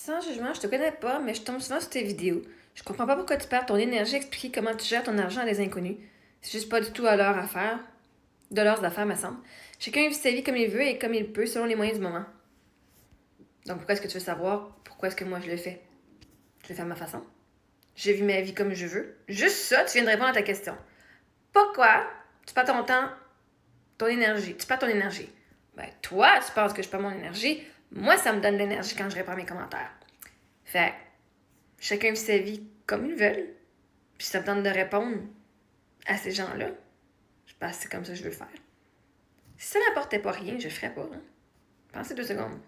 Sans jugement, je te connais pas, mais je tombe souvent sur tes vidéos. Je comprends pas pourquoi tu perds ton énergie à expliquer comment tu gères ton argent à des inconnus. C'est juste pas du tout à leur affaire. De leurs affaires, me semble. Chacun vit sa vie comme il veut et comme il peut, selon les moyens du moment. Donc pourquoi est-ce que tu veux savoir pourquoi est-ce que moi je le fais? Je le fais à ma façon. Je vis ma vie comme je veux. Juste ça, tu viens de répondre à ta question. Pourquoi tu perds ton temps, ton énergie? Tu perds ton énergie. Ben, toi, tu penses que je perds mon énergie. Moi, ça me donne de l'énergie quand je réponds à mes commentaires. Fait chacun vit sa vie comme ils veulent. Puis ça me tente de répondre à ces gens-là. Je pense que c'est comme ça que je veux le faire. Si ça n'apportait pas rien, je le ferais pas. Hein? Pensez 2 secondes.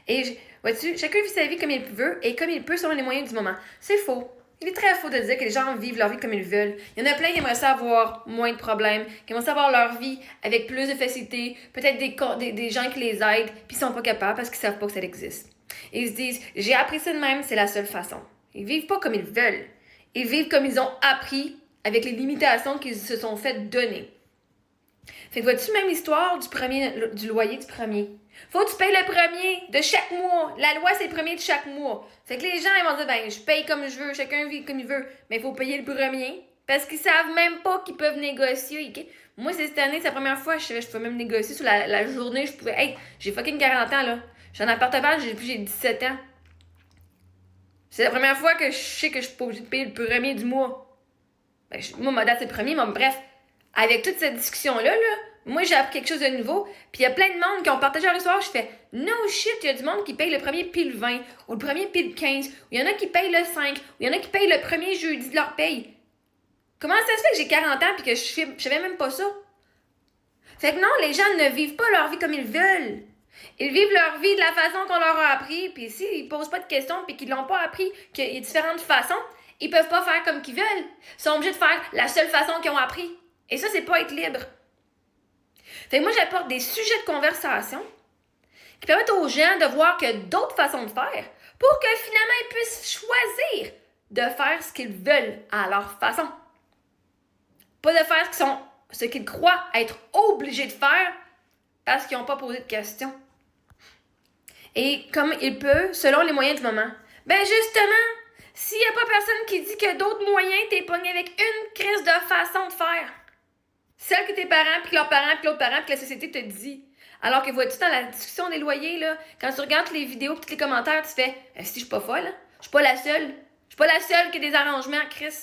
Et vois-tu, chacun vit sa vie comme il veut et comme il peut selon les moyens du moment. C'est faux. Il est très faux de dire que les gens vivent leur vie comme ils veulent. Il y en a plein qui aimeraient ça avoir moins de problèmes, qui aimeraient savoir leur vie avec plus de facilité, peut-être des gens qui les aident, puis ils sont pas capables parce qu'ils savent pas que ça existe. Et ils se disent, j'ai appris ça de même, c'est la seule façon. Ils vivent pas comme ils veulent. Ils vivent comme ils ont appris avec les limitations qu'ils se sont fait donner. Fait que vois-tu même l'histoire du loyer du premier? Faut que tu payes le premier de chaque mois. La loi, c'est le premier de chaque mois. Fait que les gens, ils vont dire, ben, je paye comme je veux, chacun vit comme il veut, mais il faut payer le premier. Parce qu'ils savent même pas qu'ils peuvent négocier. Okay? Moi, cette année, c'est la première fois que je pouvais même négocier sur la journée. Je pouvais, hey, j'ai fucking 40 ans, là. J'ai un appartement, j'ai 17 ans. C'est la première fois que je sais que je suis pas obligée de payer le premier du mois. Ben, moi, ma date, c'est le premier, mais bref. Avec toute cette discussion-là, moi, j'ai appris quelque chose de nouveau. Puis il y a plein de monde qui ont partagé leur histoire. Je fais, no shit, il y a du monde qui paye le premier puis le 20, ou le premier puis le 15, ou il y en a qui payent le 5, ou il y en a qui payent le premier jeudi de leur paye. Comment ça se fait que j'ai 40 ans puis que je savais même pas ça? Fait que non, les gens ne vivent pas leur vie comme ils veulent. Ils vivent leur vie de la façon qu'on leur a appris. Puis s'ils posent pas de questions puis qu'ils l'ont pas appris, qu'il y a différentes façons, ils peuvent pas faire comme qu'ils veulent. Ils sont obligés de faire la seule façon qu'ils ont appris. Et ça, c'est pas être libre. Fait que moi, j'apporte des sujets de conversation qui permettent aux gens de voir que d'autres façons de faire pour que finalement ils puissent choisir de faire ce qu'ils veulent à leur façon. Pas de faire ce qu'ils croient être obligés de faire parce qu'ils n'ont pas posé de questions. Et comme il peut, selon les moyens du moment. Ben justement, s'il n'y a pas personne qui dit que d'autres moyens, t'es pogné avec une crise de façon de faire. Celle que tes parents, puis que leurs parents, puis l'autre parent, puis que la société te dit. Alors que vois-tu dans la discussion des loyers, là, quand tu regardes les vidéos et tous les commentaires, tu fais si je suis pas folle, hein? Je suis pas la seule. Je suis pas la seule qui a des arrangements, Chris.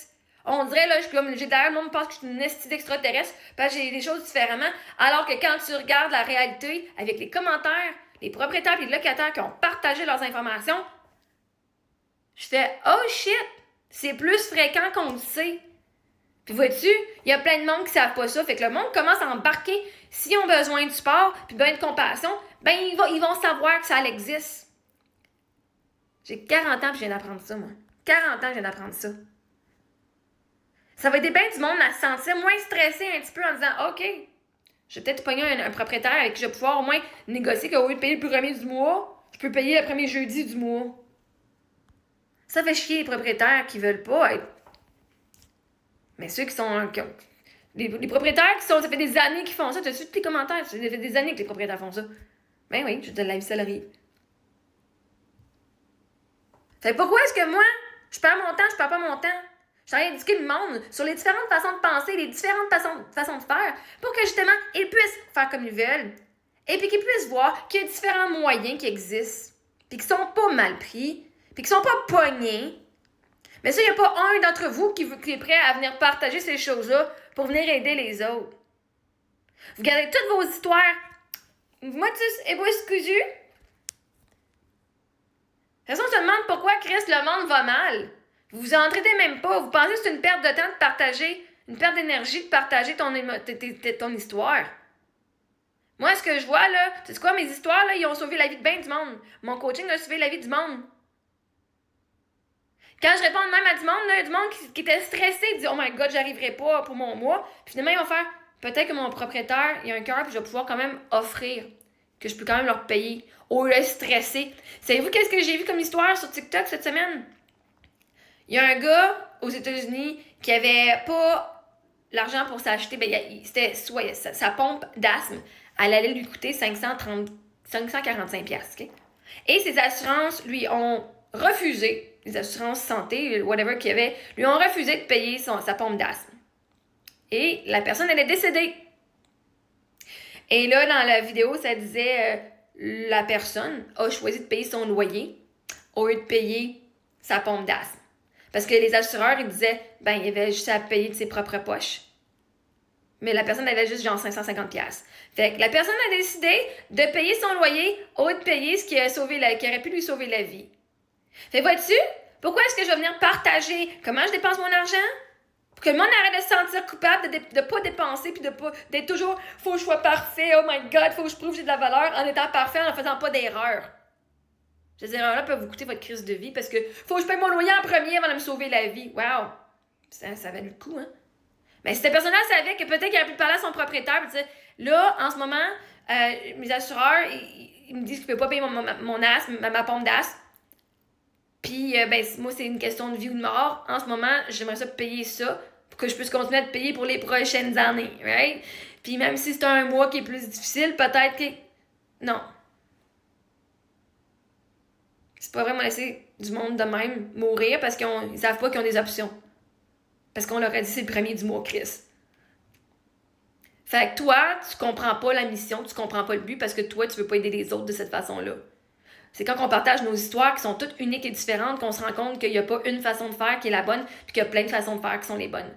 On dirait, là, je suis comme, j'ai derrière, le monde pense que je suis une estie d'extraterrestre parce que j'ai des choses différemment. Alors que quand tu regardes la réalité avec les commentaires, les propriétaires et les locataires qui ont partagé leurs informations, je fais oh shit, c'est plus fréquent qu'on le sait. Puis vois-tu, il y a plein de monde qui savent pas ça. Fait que le monde commence à embarquer. S'ils ont besoin de support puis besoin de compassion, ben ils vont savoir que ça existe. J'ai 40 ans puis je viens d'apprendre ça, moi. 40 ans, je viens d'apprendre ça. Ça va aider bien du monde à se sentir moins stressé un petit peu en disant OK, je vais peut-être pogner un propriétaire avec qui je vais pouvoir au moins négocier qu'au lieu de payer le premier du mois, je peux payer le premier jeudi du mois. Ça fait chier les propriétaires qui veulent pas être. Mais ceux qui sont. Les propriétaires qui sont. Ça fait des années qu'ils font ça. Tu as su tous les commentaires. Ça fait des années que les propriétaires font ça. Ben oui, je te la vie, ça arrive. Fait pourquoi est-ce que moi, je perds mon temps, je perds pas mon temps? Je suis en train d'éduquer le monde sur les différentes façons de penser, les différentes façons de faire, pour que justement, ils puissent faire comme ils veulent. Et puis qu'ils puissent voir qu'il y a différents moyens qui existent, puis qui sont pas mal pris, puis qui sont pas pognés. Mais ça, il n'y a pas un d'entre vous qui est prêt à venir partager ces choses-là pour venir aider les autres. Vous gardez toutes vos histoires. Motus et excusez. De toute façon, on se demande pourquoi Christ, le monde va mal. Vous vous entraidez même pas. Vous pensez que c'est une perte de temps de partager, une perte d'énergie de partager ton histoire. Moi, ce que je vois, là, c'est quoi, mes histoires, là, ils ont sauvé la vie de bien du monde. Mon coaching a sauvé la vie du monde. Quand je réponds de même à du monde, là, du monde qui était stressé, dit « Oh my God, j'arriverai pas pour mon mois. » Puis finalement, ils vont faire « Peut-être que mon propriétaire, il a un cœur, puis je vais pouvoir quand même offrir, que je peux quand même leur payer, au lieu de stresser. » Savez-vous qu'est-ce que j'ai vu comme histoire sur TikTok cette semaine? Il y a un gars aux États-Unis qui avait pas l'argent pour s'acheter, c'était soit sa pompe d'asthme, elle allait lui coûter 545$. Okay? Et ses assurances lui ont refusé, les assurances santé, whatever qu'il y avait, lui ont refusé de payer sa pompe d'asthme. Et la personne, elle est décédée. Et là, dans la vidéo, ça disait la personne a choisi de payer son loyer au lieu de payer sa pompe d'asthme. Parce que les assureurs, ils disaient, ben, il avait juste à payer de ses propres poches. Mais la personne avait juste genre 550$. Fait que la personne a décidé de payer son loyer au lieu de payer ce qui aurait pu lui sauver la vie. Fait vois-tu, pourquoi est-ce que je vais venir partager comment je dépense mon argent? Pour que le monde arrête de se sentir coupable de ne pas dépenser puis d'être toujours « faut que je sois parfait, oh my God, faut que je prouve que j'ai de la valeur » en étant parfait, en ne faisant pas d'erreur. Ces erreurs-là peuvent vous coûter votre crise de vie parce que faut que je paye mon loyer en premier avant de me sauver la vie. Wow! Ça valait le coup, hein? Mais si cette personne-là savait que peut-être qu'il aurait pu parler à son propriétaire et dire « Là, en ce moment, mes assureurs, ils me disent qu'ils ne peuvent pas payer mon asthme, ma pompe d'asthme. Puis, ben, moi, c'est une question de vie ou de mort. En ce moment, j'aimerais ça payer ça pour que je puisse continuer à te payer pour les prochaines années, right? Puis, même si c'est un mois qui est plus difficile, peut-être que... Non. C'est pas vraiment laisser du monde de même mourir parce qu'ils savent pas qu'ils ont des options. Parce qu'on leur a dit c'est le premier du mois, Chris. Fait que toi, tu comprends pas la mission, tu comprends pas le but parce que toi, tu veux pas aider les autres de cette façon-là. C'est quand on partage nos histoires qui sont toutes uniques et différentes qu'on se rend compte qu'il n'y a pas une façon de faire qui est la bonne puis qu'il y a plein de façons de faire qui sont les bonnes.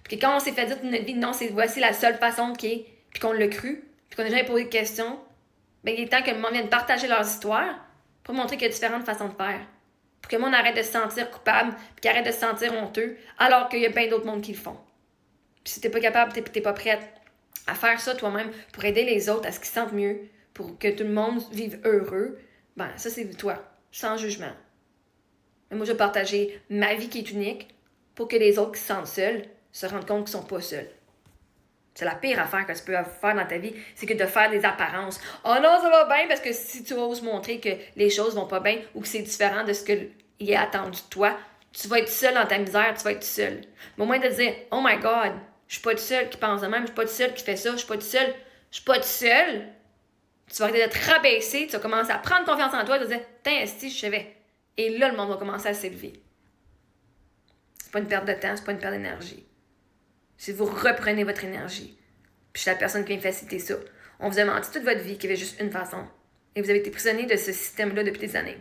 Puis que quand on s'est fait dire toute notre vie, non, voici la seule façon qui est, puis qu'on l'a cru, puis qu'on n'a jamais posé de questions, bien, il est temps que le monde vienne partager leurs histoires pour montrer qu'il y a différentes façons de faire. Pour que le monde arrête de se sentir coupable puis qu'il arrête de se sentir honteux alors qu'il y a bien d'autres mondes qui le font. Puis si t'es pas capable, t'es pas prête à faire ça toi-même pour aider les autres à ce qu'ils se sentent mieux, pour que tout le monde vive heureux, ben ça c'est toi, sans jugement. Mais moi je vais partager ma vie qui est unique pour que les autres qui se sentent seuls se rendent compte qu'ils sont pas seuls. C'est la pire affaire que tu peux faire dans ta vie, c'est que de faire des apparences. Oh non, ça va bien, parce que si tu oses montrer que les choses vont pas bien ou que c'est différent de ce qu'il est attendu de toi, tu vas être seul dans ta misère, tu vas être seul. Mais au moins de dire, oh my God, je suis pas tout seul qui pense de même, je suis pas tout seul qui fait ça, je suis pas tout seul, je suis pas tout seul. Tu vas arrêter de te rabaisser, tu vas commencer à prendre confiance en toi, tu vas dire, tiens, si je savais. Et là, le monde va commencer à s'élever. C'est pas une perte de temps, c'est pas une perte d'énergie. Si vous reprenez votre énergie. Puis je suis la personne qui vient faciliter ça. On vous a menti toute votre vie qu'il y avait juste une façon. Et vous avez été prisonnier de ce système-là depuis des années.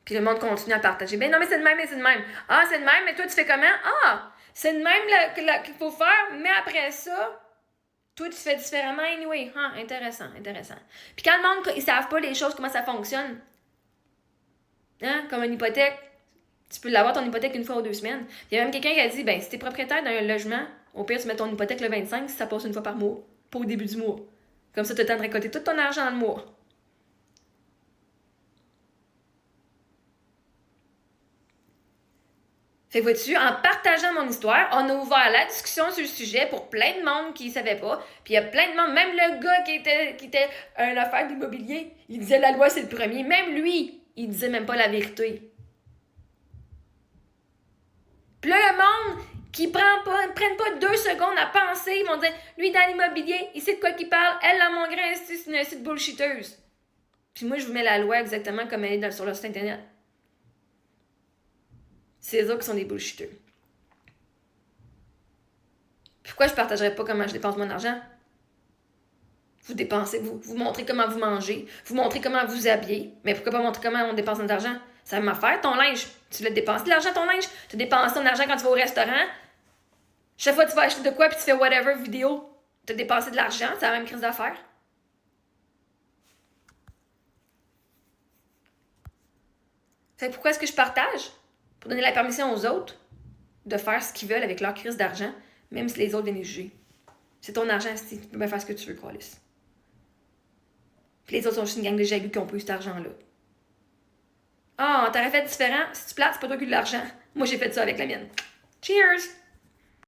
Puis le monde continue à partager. Ben non, mais c'est de même, mais c'est de même. Ah, c'est de même, mais toi, tu fais comment? Ah, c'est de même qu'il faut faire, mais après ça, toi, tu fais différemment anyway. Ah, intéressant. Puis quand le monde, ils savent pas les choses, comment ça fonctionne. Hein, comme une hypothèque. Tu peux l'avoir ton hypothèque une fois ou 2 semaines. Il y a même quelqu'un qui a dit, ben si t'es propriétaire d'un logement, au pire, tu mets ton hypothèque le 25 si ça passe une fois par mois. Pas au début du mois. Comme ça, tu as le temps de récolter tout ton argent le mois. Fait que vois-tu, en partageant mon histoire, on a ouvert la discussion sur le sujet pour plein de monde qui ne savait pas. Puis il y a plein de monde, même le gars qui était un affaire d'immobilier, il disait la loi c'est le premier. Même lui, il disait même pas la vérité. Puis là, le monde qui prennent pas 2 secondes à penser, ils vont dire, lui, dans l'immobilier, il sait de quoi qu'il parle, elle, dans mon grain, c'est une site bullshitteuse. Puis moi, je vous mets la loi exactement comme elle est sur le site Internet. C'est eux qui sont des bullshitters. Pourquoi je ne partagerais pas comment je dépense mon argent? Vous dépensez, vous montrez comment vous mangez, vous montrez comment vous habillez, mais pourquoi pas montrer comment on dépense notre argent? Ça va m'affaire, ton linge. Tu l'as dépensé de l'argent, ton linge? Tu dépenses ton argent quand tu vas au restaurant? Chaque fois que tu vas acheter de quoi puis tu fais whatever vidéo, tu as dépensé de l'argent, c'est la même crise d'affaires. Fait que pourquoi est-ce que je partage? Pour donner la permission aux autres de faire ce qu'ils veulent avec leur crise d'argent, même si les autres viennent les juger. C'est ton argent, si tu peux bien faire ce que tu veux, Croix-Lys. Puis les autres sont juste une gang de jaloux qui ont pas eu cet argent-là. Ah, t'aurais fait différent. Si tu plates, c'est pas toi qui as eu de l'argent. Moi, j'ai fait ça avec la mienne. Cheers!